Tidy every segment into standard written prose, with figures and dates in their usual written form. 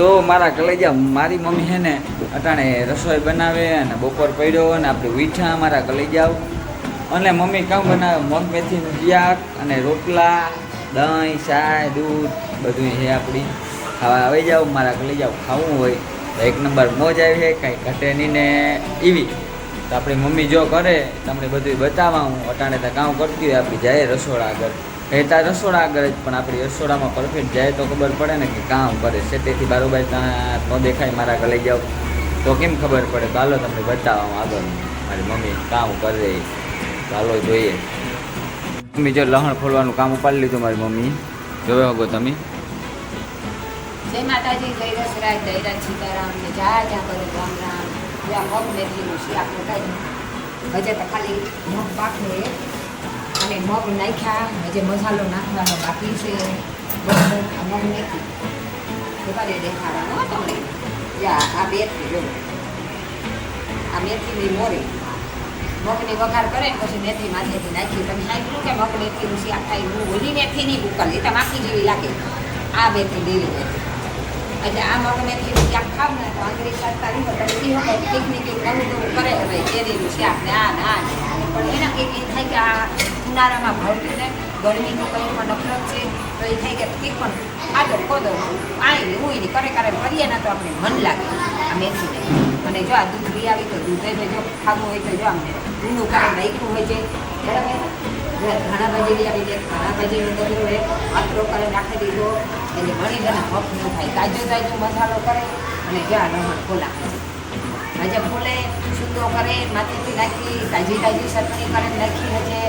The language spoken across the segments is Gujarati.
તો મારા કલેજા મારી મમ્મી છે ને અટાણે રસોઈ બનાવે અને બપોર પડ્યો અને આપણે વીઠા મારા કલેજાઓ અને મમ્મી કામ બનાવે મગ મેથીનું શાક અને રોટલા દહીં ચાય દૂધ બધું છે આપણી ખાવા આવી જાઓ મારા કલેજાઓ ખાવું હોય તો એક નંબર મોજ આવી છે કાંઈ ઘટે નહીં ને એવી તો આપણી મમ્મી જો કરે તમને બધું બતાવવા હું અટાણે તો કામ કરતી હોય આપણી જાય રસોડા આગળ રહેતા રસોડા આગળ જ પણ આપણી રસોડામાં પરફેક્ટ જાય તો ખબર પડે ને કે કામ કરે છે તેથી બારોબાર ત્યાં ન દેખાય મારા ઘરે જાઓ તો કેમ ખબર પડે તો હાલો તમને બતાવવામાં આગળ મારી મમ્મી કામ કરે તો હાલો જોઈએ મમ્મી જો લહણ ખોલવાનું કામ ઉપાડી લીધું મારી મમ્મી જોવે હગો તમે જય માતાજી જય રસરાજ દૈરાજ સીતારામ ને જ્યાં જ્યાં કરો રામ રામ જ્યાં મગ મેથીનું શાક કાંઈ હજે તો ખાલી મગ પાકે અને મગ નાખ્યા હજે મસાલો નાખવાનો બાકી છે બરાબર મગ મેથી બરાબર દેખાડવાનો તમને જ્યાં આ મેથી જો આ મેથીની મોરી મગની વઘાર કરે ને પછી મેથી માથેથી નાખી તમે સાંભળ્યું કે મગ મેથીનું શાક થાય હું ઓલી મેથીની ઉકલી તો માખી જેવી લાગે આ મેથી દેવી મેથી એટલે આ મગ મેથીનું શાક ખાવ ને તો આંગળી સારી હોય તો એ વખત પિકનિક નવું નવું કરે હવે કેરીનું શાક ને આ ના પણ એના કંઈક એ થાય કે આ ઉનાળામાં ભાવતું ને ગરમીનું કંઈ પણ નફરત છે તો એ થાય કે ઠીક પણ આગળ ખોદો આવીને ઉઈને કરે કરીએ ને તો આપણે મન લાગે આ મેથીને અને જો આ દૂધ બી આવી તો દૂધ જો ખાવું હોય તો જો અમને ઊંડું કરે નાખ્યું હોય છે બરાબર ઘણા ભાજી આવી જાય ઘણા ભાજી અંદર હોય આટલો કરે નાખી દીધો એટલે ઘણી ઘણા હક ન થાય તાજો મસાલો કરે અને જ્યાં લહણ ખોલા હજે ખોલે સૂકો કરે માથેથી નાખી તાજી ચટણી કરે નાખી હજે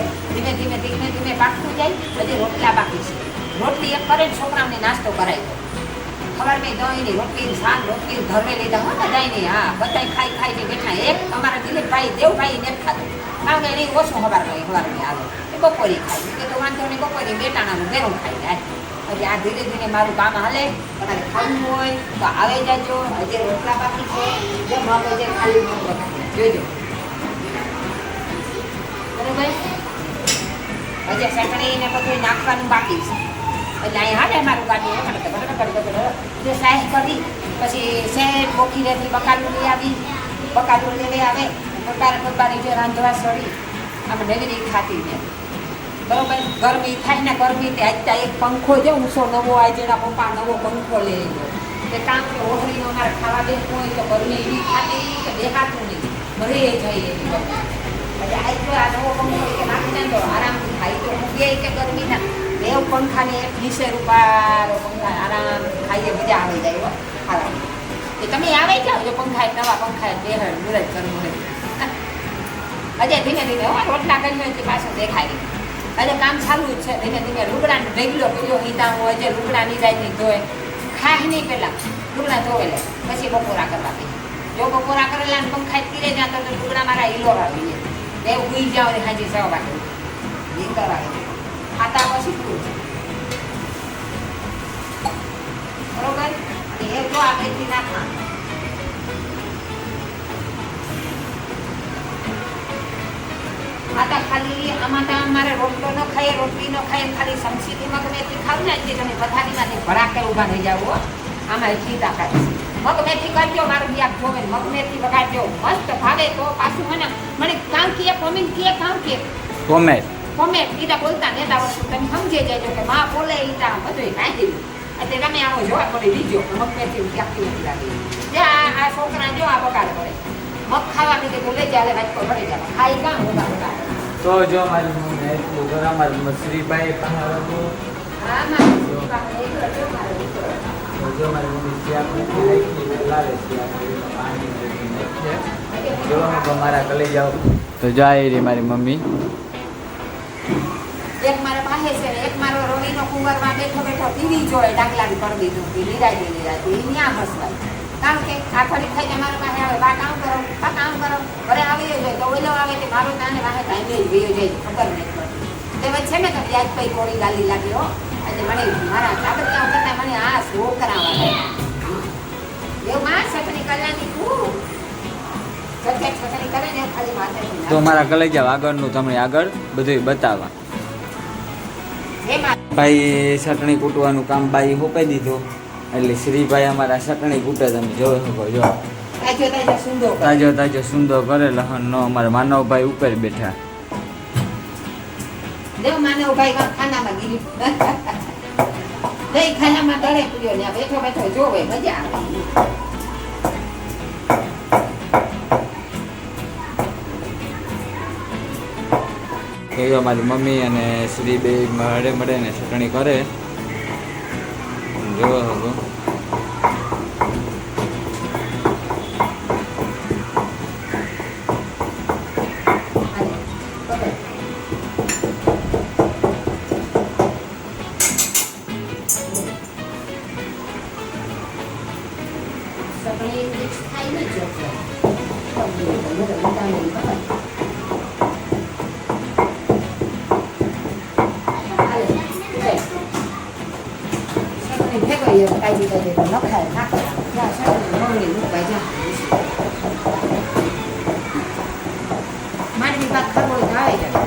ધીમે પાકતું જાય પછી રોટલા બાકી છે રોટલી એક કરે છોકરાઓને નાસ્તો કરાય ખબર નહીં દહીંની રોટલી શાક રોટલી ધરવે લીધા હોય બધાની હા બધા ખાઈ છે કેટલા એક અમારા દિલીપભાઈ દેવભાઈ ને ખાતું કારણ કે એને ઓછું સવારમાં આવે એ બપોરી ખાય કે તો વાંધો નહીં બપોરી બેટાણાનું ભેરું ખાઈ જાય એટલે આ ધીરે ધીરે મારું કામ હાલે તમારે ખાવું હોય તો આવે જાજો હજે રોટલા બાકી છે જે મગ હજે ખાલી મગ જોજો બરાબર હજે ચટણી ને બધું નાખવાનું બાકી છે એટલે અહીં હાલે મારું ગાડી જો સાહેબ કરી પછી શહેર પોખીરેથી બકાલું લઈ આવી બકાલું લઈ આવે બકારી જો રાંધવા સળી આમ નવી ખાતી ને બરોબર ગરમી થાય ને ગરમી તે આજતા એક પંખો છે ઊંચો નવો આજે એના પપ્પા નવો પંખો લઈ ગયો તે કામ કે ઓહરીનો અમારે ખાવા દેવું હોય તો ગરમી એવી ખાતી કે દેખાતું નહીં મરી જાય એવી એટલે આજ તો આ નવો પંખો કે નાખીને તો આરામથી ખાઈ તો હું કે ગરમીના દેવ પંખાને 20 રૂપિયા પંખા આરામ ખાઈએ મજા આવી જાય ખાવાની એ તમે આવે જાઓ જો પંખા નવા પંખા બેહડ મુરત કરવું હોય હજે ધીમે રોટલા કરી હોય તો પાછું દેખાય એટલે કામ ચાલુ જ છે ધીમે લુગડાને ઢગલો પેલો હીતા હોય જે લુગડા નીરાય નહીં ધોય ખાય નહીં પહેલાં લુગડા ધોવે લે પછી બપોરા કરવા દે જો બપોરા કરેલા ને પંખા પીરે ત્યાં તો લુગડા મારા હિલો આવી જાય એવું ઉઈ જાઓ ને હાજી સવા વાગે નીંદર આવે ખાતા પછી પૂરું બરોબર એ જો આ મેથી નાખવા આતા ખાલી આમાં તો અમારે રોટલો ન ખાઈએ રોટલી ન ખાઈએ ખાલી સમસીથી મગ મેથી ખાવ ને એટલે તમે પથારીમાંથી ભરાકે ઊભા થઈ જાવ આમાં એટલી તાકાત છે મગ મેથી કરજો મારું યાદ જોવે મગ મેથી વગાડજો મસ્ત ભાવે તો પાછું મને કામ કીએ કોમેન્ટ કીએ કામ કીએ કોમેન્ટ ઈતા બોલતા નેતા વસ્તુ તમે સમજી જાય કે માં બોલે ઈતા બધું કાઢી એટલે તમે આવો જોવા પડે લીજો મગ મેથી ક્યાંથી નથી લાગી જે આ છોકરા જો આ બગાડ કરે મગ ખાવા નીચે તો લઈ જાય વાટકો ભરી જાય ખાઈ કામ હોતા તો જો મારી મમ્મી એટલું ગરમ મારી મસરીભાઈ પાસે હતું હા મારી પાસે જો મારી મમ્મી શાક નાખી લાવે શાક પાણી નાખીએ જો મારા કલે જાઓ તો જાય રે મારી મમ્મી એક મારા પાસે છે ને એક મારો રવિનો કુંવરમાં બેઠો ટીવી જોઈ ડાકલાની કરી દીધું લીરાઈ એ ત્યાં હસવાય કારણ કે આ ફરી થઈ મારા પાસે આવે બા કામ કરો ઘરે આવી જાય તો ઓલો આવે કે મારો તાને પાસે ટાઈમે જ વયો જાય ખબર નહીં પડતી તે વચ્ચે ને તો વ્યાજ પૈ કોળી ગાલી લાગ્યો એટલે મને મારા કાગળ ત્યાં કરતા મને આ શો કરાવવા એવું માં સતની કલ્યાણની તું સત્ય કરે ને ખાલી માથે તો મારા કલે જાવ આગળનું તમને આગળ બધું બતાવવા ભાઈ ચટણી કૂટવાનું કામ બાઈ હોપાઈ દીધું એટલે શ્રીભાઈ અમારા ચટણી કૂટે તમે જોઈ શકો જો તાજો તાજો સુંદો કરે. તાજો તાજો સુંદર કરે લહણનો અમારા માનવભાઈ ઉપર બેઠા દેવ માનવ ભાઈ ખાનામાં ગીરી દહીં ખાનામાં તળે પૂર્યો ને બેઠો બેઠો જોવે મજા આવે. તો જો મારી મમ્મી અને શ્રી બે મળે ને ચટણી કરે જોવો હગો સગળી મિક્સ થાય ને જોજો. તાજી તાજી નખાય નાખે મારી વાત ખબર હોય તો આવે જાય.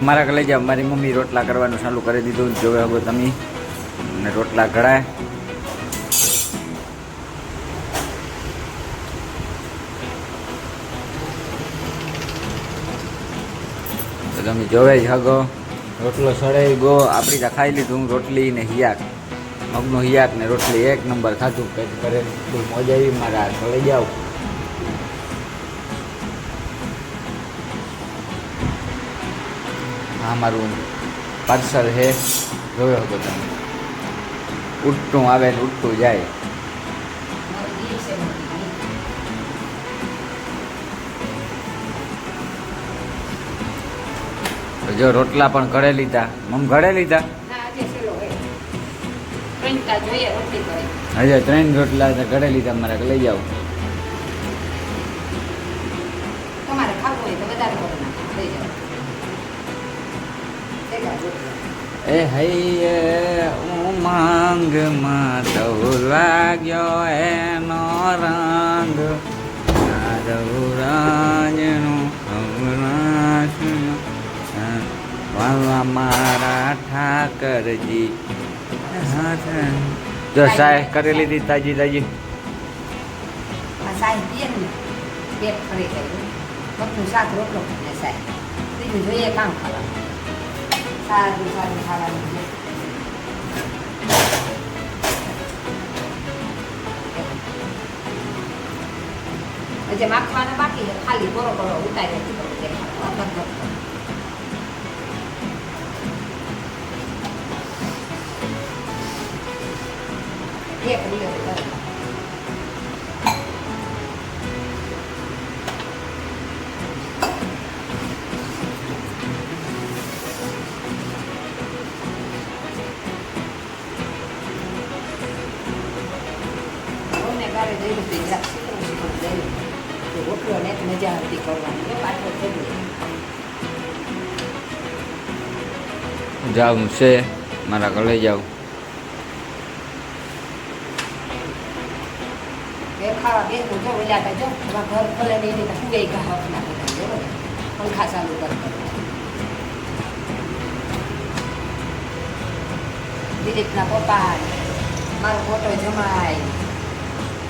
મારા કલેજા મારી મમ્મી રોટલા કરવાનું ચાલુ કરી દીધું જોવે હવે તમે ને રોટલા ઘડાય તો તમે જોવે જ હગો રોટલો સડાઈ ગયો આપણી ત્યાં ખાઈ લીધું રોટલી ને હિયાક મગનું હિયાક ને રોટલી એક નંબર ખાધું પેટ કરે બહુ મજા આવી મારા લઈ જાઓ હા મારું પાર્સલ હે જોયો હતો તમે ઉઠતું આવે ને ઉઠતું જાય જો રોટલા પણ ઘડે લીધા મમ ઘડે લીધા હજે 3 રોટલા ઘડે લીધા મારે લઈ જાવ તમારે ખાવું હોય તો વધારે લઈ જાઓ. એ હૈયે ઉમંગમાં તો લાગ્યો એનો રંગ રાજનું વાલા મારા ઠાકરજી જો સાહેબ કરી લીધી તાજી તાજી આ સાહેબ પીએ ને પેટ ફરી ગયું મગનું શાક રોટલો ખાને સાહેબ બીજું જોઈએ કામ ખાવાનું સારું સારું ખાવાનું છે. હજી માખવાના બાકી છે ખાલી બોરો બોરો ઉતારી એક દિવસ રોટલો ને મજા આવતી કરવાની પાછો થઈ જાઉં છે મારા ઘરે જાઉં ખાવા બે જો ઓલાતા જો ઘર ખોલે ને એની ફૂગે ઘા ના પંખા ચાલુ કરતા દિલીપના પપ્પા મારો ફોટો જમાય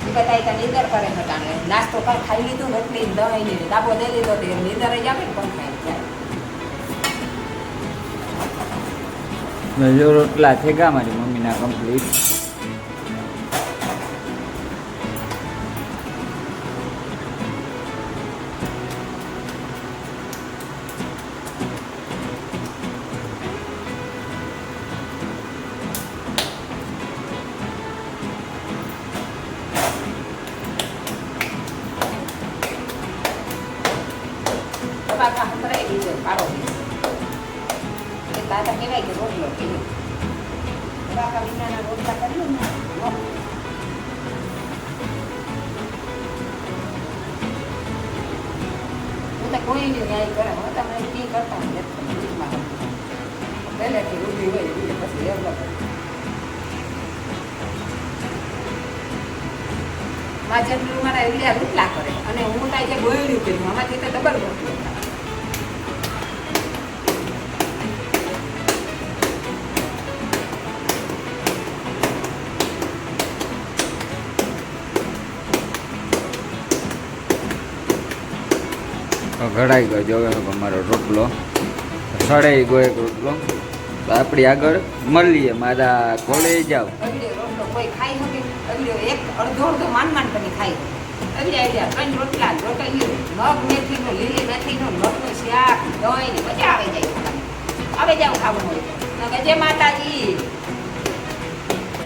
એ બધા ત્યાં નીંદર કરે હટાણે નાસ્તો કર ખાઈ લીધું રોટલી દહીં ને દાબો દઈ લીધો તે નીંદર જ આવે ને પંખા જાય. જો રોટલા થઈ ગયા મારી મમ્મીના કમ્પ્લીટ પાકા હંભરાઈ દીધો પાડો એ તાતા કહેવાય કે રોટલો કીધું પાકા વિનાના રોટલા કર્યું ને હું તો કોઈ નહીં ગાય કરે હું તમે કી કરતા પહેલેથી ઊભી હોય પછી એમ જેટલું મારા એવડિયા રોટલા કરે અને હું ત્યાં જે બોયડ્યું કર્યું આમાંથી તો ડબલ રોટલો થાય. ઘડાઈ ગયો જોવે અમારો રોટલો સડાઈ ગયો એક રોટલો. તો આપણી આગળ મળીએ મારા કોલેજ જાવ. એવડિયો રોટલો કોઈ ખાઈ શકે? એવડિયો એક અડધો અડધો માંડ કરી ખાઈ. એવડિયા 3 રોટલા રોટલીયું મગ મેથીનું લીલી મેથીનું મગનું શાક દહીં ને મજા આવે જાય. આવે જાવ ખાવું હોય તો ગજે માતાજી.